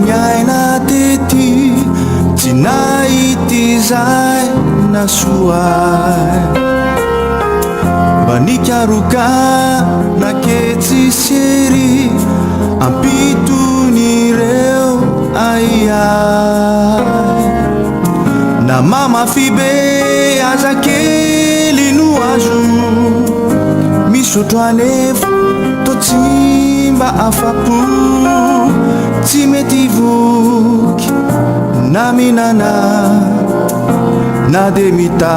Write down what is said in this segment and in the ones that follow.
Nyaina teti tinaity zay nasoay banikaroka naketsy sery ampiton'ireo aiay na mamafy be azakely no azo misotro anefa to tsy mba afapo tsy mety voky na minana na de mita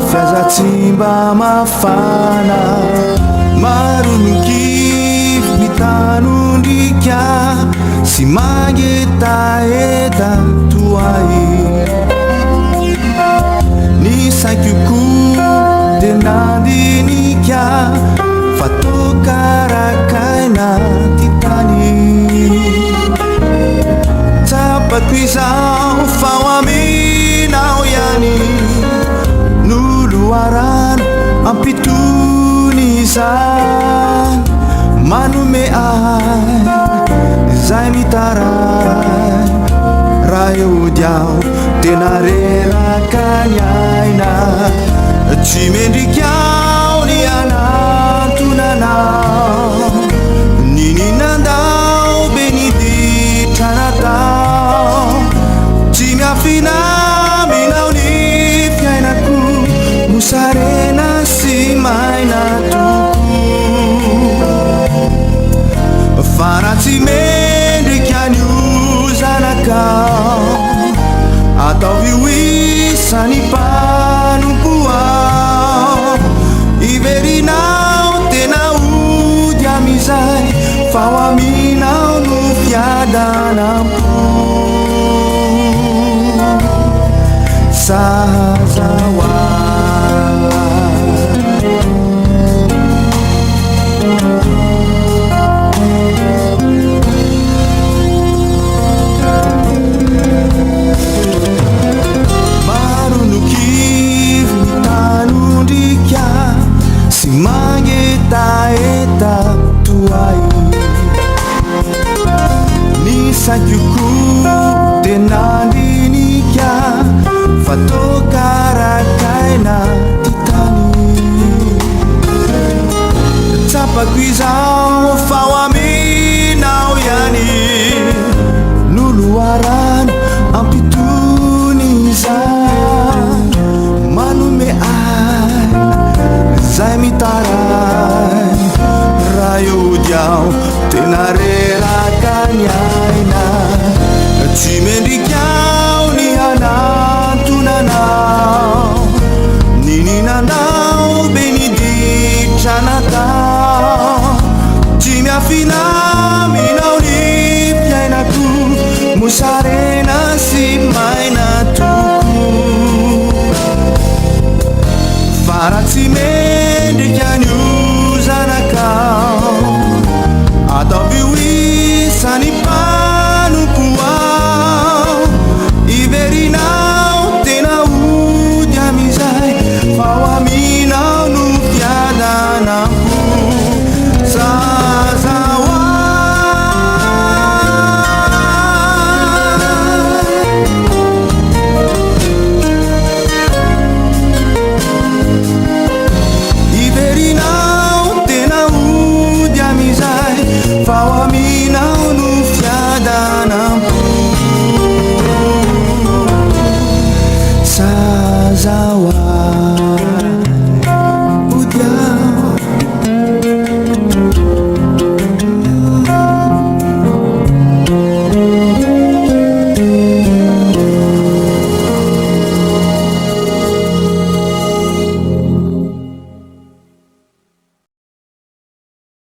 fiazatsy mba mafana maronokivy mitanondrika sy mangetaeta toay ny saikoko de nandinika fa tokarakaina ty tany tapako izao fao aminao ihany noloarano ampitony izany manome ay zay mitaray raha eody aho tena reraka ny aina tsy mendrikao ny anatonanao nininandao be niditra natao tsy miafina minao ny fiainako mosarena sy maina toko fa raha tsy mendrika nio zanakao ataovy hoisany panompoao iverinao tena ody amizay fao aminao no fiadanampo sazawa maronokivy mitanondrika sy mangetaeta toay ny saikoko de nandinika fa tokarakaina ty tany tsapako izao fao aminao ihany noloarano ampitony izany manome ay zay mitaray raha eody aho tena reraka ny aina tsy mendrika